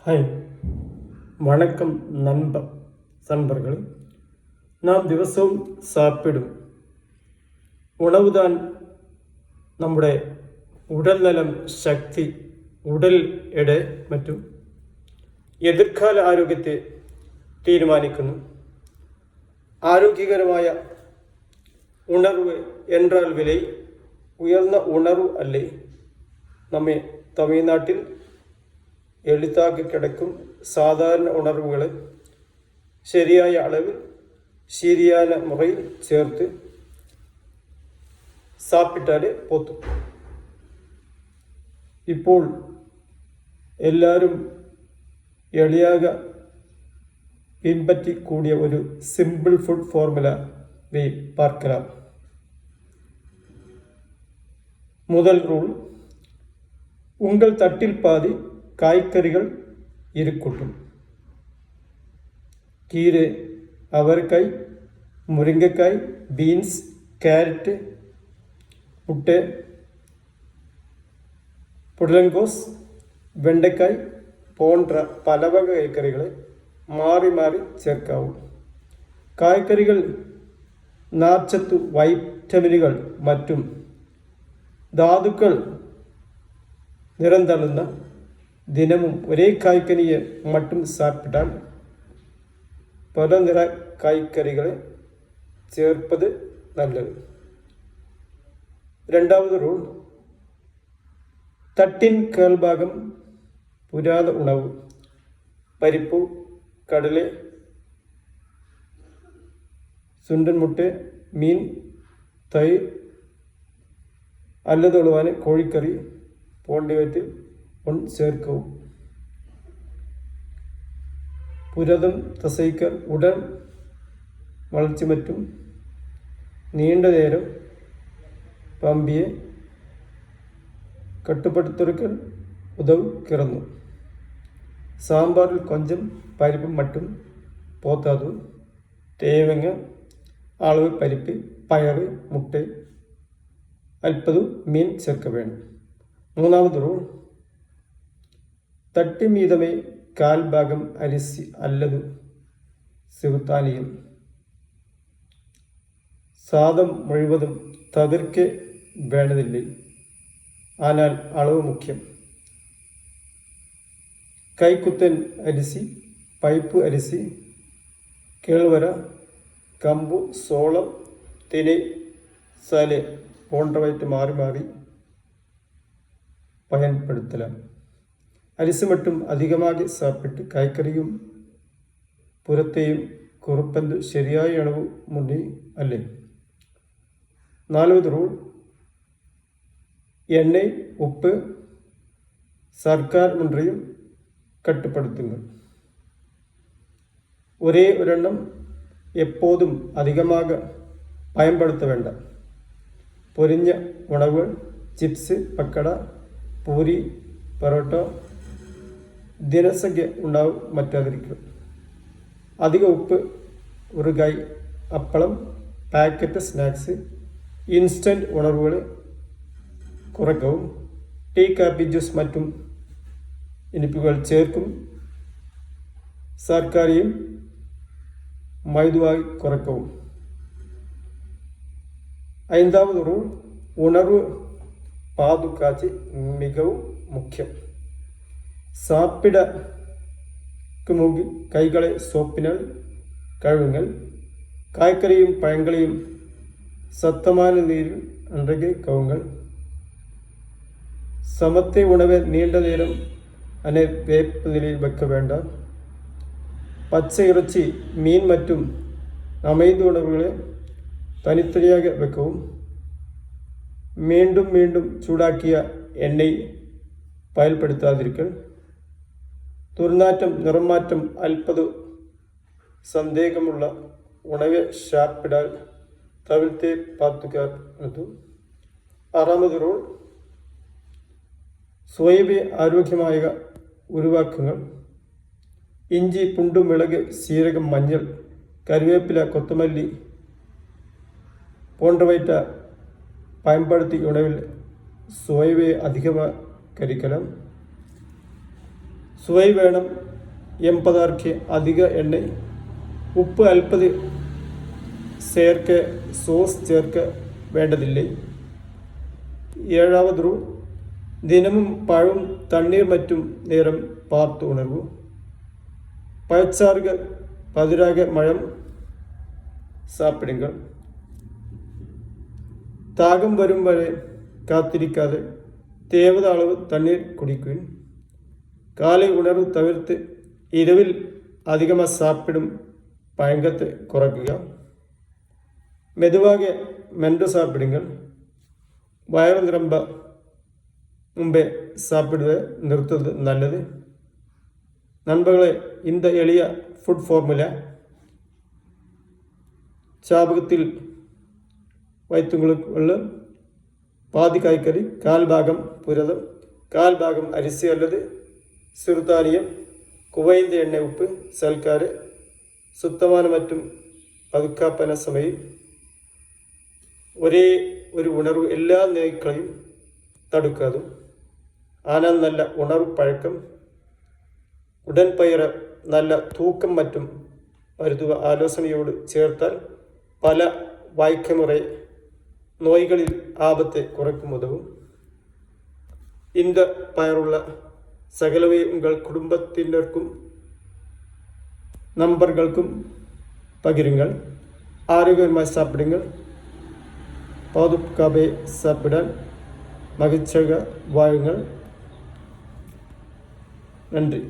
Hi, வணக்கம் நண்பர்களே. நாம் திவசവും சாப்பிடும் உணவுதான் നമ്മുടെ ഉടൽനലം, ശക്തി, ഉടൽ എടை മറ്റും എതിർകാല ആരോഗ്യത്തെ തീരുമാനിക്കുന്നു. ആരോഗ്യകരമായ ഉണർവ് എന്നാൽ വില ഉയർന്ന ഉണർവ് അല്ലേ? നമ്മെ തമിഴ്നാട്ടിൽ എളുത്താക്കി കിടക്കും സാധാരണ ഉണർവുകളെ ശരിയായ അളവിൽ ശരിയായ മുറയിൽ ചേർത്ത് സാപ്പിട്ടാലേ പോത്തും. ഇപ്പോൾ എല്ലാവരും എളിയാക പിൻപറ്റിക്കൂടിയ ഒരു സിമ്പിൾ ഫുഡ് ഫോർമുല പാർக்கலாம். முதல் ரூல், உங்கள் தட்டில் பாதி காய்கறிகள் இருக்கட்டும். கீரை, அவரைக்காய், முருங்கைக்காய், பீன்ஸ், கேரட், முட்டை, புடலங்கோஸ், வெண்டைக்காய் போன்ற பல வகை காய்கறிகளை மாறி மாறி ചേർക്കാവൂ. കായ്കറികൾ നാർച്ചത്ത്, വൈറ്റമിനുകൾ മറ്റും ധാതുക്കൾ നിറന്തള്ളുന്ന ദിനവും ഒരേ കായ്കനിയെ മറ്റും സാപ്പിട്ടാൽ പല നിറ കായ്കറികളെ ചേർപ്പത് നല്ലത്. രണ്ടാമത് റൂൾ, തട്ടിൻ കേൾഭാഗം പുരാത ഉണവ്, പരിപ്പ്, കടല, സുണ്ടൻ മുട്ട, മീൻ, തൈര് അല്ലതൊളുവാൻ കോഴിക്കറി പോണ്ടിവറ്റിൽ ചേർക്കവും. പുരതം, തസൈക്കർ, ഉടൻ വളർച്ച മറ്റും നീണ്ട നേരം പമ്പിയെ കട്ടുപടുത്തൊരുക്കൽ ഉദവിക്കിറന്നു. സാമ്പാറിൽ കൊഞ്ചം പരിപ്പും മറ്റും പോത്താതു, തേങ്ങ അളവ് പരിപ്പ്, പയറ്, മുട്ട, അല്പതു മീൻ ചേർക്ക വേണം. മൂന്നാമത് റൂൾ, തട്ടി മീതമേ കാൽ ഭാഗം അരിസി അല്ലതു സിവുത്താനിയും. സാദം മുഴുവതും തതിർക്കെ വേണ്ടതില്ല, ஆனால் അളവ് മുഖ്യം. കൈക്കുത്തൻ അരിസി, പൈപ്പ് അരിസി, കേൾവര, കമ്പു, സോളം, തിനെ, സലെ போன்றவற்றை மாறி மாறி பயன்படுத்தலாம். அரிசி மட்டும் அதிகமாக சாப்பிட்டு காய்கறியும் പുറത്തെയും കുറുപ്പന്ത് ശരിയായ അളവ് മുന്നേ അല്ലേ. നാലാമത് റൂൾ, എണ്ണ, ഉപ്പ്, സർക്കാർ ഒன்றையும் കട്ടുപ്പെടുത്തുങ്ങൾ. ഒരേ ഒരെണ്ണം എപ്പോതും അധികமாக பயன்படுத்த വേണ്ട. പൊരിഞ്ഞ ഉണവുകൾ, ചിപ്സ്, പക്കട, പൂരി, പൊറോട്ട ദിനസംഖ്യ ഉണ്ടാവും മറ്റാതിരിക്കും. അധിക ഉപ്പ്, ഉറുകായ്, അപ്പളം, പാക്കറ്റ് സ്നാക്സ്, ഇൻസ്റ്റൻറ്റ് ഉണർവുകൾ കുറക്കവും. ടീ, കാപ്പി, ജ്യൂസ് മറ്റും ഇനിപ്പുകൾ ചേർക്കും സർക്കാരിയും മൈദുവായി കുറക്കവും. ஐந்தாவது ரூல், உணர்வு பாதுகாத்து மிகவும் முக்கியம். சாப்பிடக்கு முன்பு கைகளை சோப்பினால் கழுவுங்கள். காய்கறியும் பழங்களையும் சத்தமான நீரில் அன்றைக்கு கவுங்கள். சமத்தை உணவை நீண்ட நேரம் வேப்ப நிலையில் வைக்க வேண்டாம். பச்சை இறைச்சி, மீன் மற்றும் அமைந்த உணவுகளை തനിത്തനിയാകെ വെക്കവും. വീണ്ടും വീണ്ടും ചൂടാക്കിയ എണ്ണ പായൽപ്പെടുത്താതിരിക്കൽ. ദുർനാറ്റം, നിറമാറ്റം, അല്പത് സന്ദേഹമുള്ള ഉണവെ ഷാപ്പിടാൽ തവിഴ്ത്തെ പാത്തുകാർ. ആറാമത് റൂൾ, സ്വയമേ ആരോഗ്യമായ ഉരുവാക്കങ്ങൾ. ഇഞ്ചി, പുണ്ടു, മിളക്, സീരകം, മഞ്ഞൾ, കറിവേപ്പില, കൊത്തമല്ലി போன்றவற்றை பயன்படுத்தி உணவில் சுவையை அதிகமாக கரிக்கலாம். சுவை வேணும் என்பதற்கு அதிக எண்ணெய் உப்பு அல்பது சேர்க்க സോസ് ചേർക്ക വേണ്ടതില്ലേ. 7வது ரூ தினமும் பழம் தண்ணீர் மற்றும் நேரம் பார்த்து உணர்வு. பழச்சாறுகள் பதிலாக மழம் சாப்பிடுங்கள். தாகம் வரும் வரை காத்திருக்காது தேவையான அளவு தண்ணீர் குடிக்குவின். காலை உணர்வு தவிர்த்து இரவில் அதிகமாக சாப்பிடும் பழக்கத்தை குறைക്കുക. மெதுவாக மென்று சாப்பிடுங்கள். വയറ് നിറമ്പ മുമ്പേ சாப்பிடுவதை நிறுத்துவது நல்லது. நண்பர்களே, இந்த எளிய ஃபுட் ஃபார்முலா ஞாபகத்தில் வைத்துக்கொள்ள பாதி காய்கறி, கால் பாகம் புரதம், கால் பாகம் அரிசி அல்லது சிறுதானியம், குவைந்த எண்ணெய், உப்பு, சல்காரு, சுத்தமான மற்றும் പതുക്കാപ്പന സമയം. ഒരേ ഒരു ഉണർവ് എല്ലാ നേക്കളെയും തടുക്കാതും. ஆனால் நல்ல உணர்வு பழக்கம், உடன்பயிர நல்ல தூக்கம் மற்றும் மருத்துவ ஆலோசனையோடு சேர்த்தால் பல வாழ்க்கைமுறை நோய்களில் ஆபத்தை குறைக்கும் உதவும். இந்த பயனுள்ள சகலவை உங்கள் குடும்பத்தினருக்கும் நண்பர்களுக்கும் பகிருங்கள். ஆரோக்கியமாக சாப்பிடுங்கள். பாதுகாப்பை சாப்பிட மகிழ்ச்சியாக வாழுங்கள். நன்றி.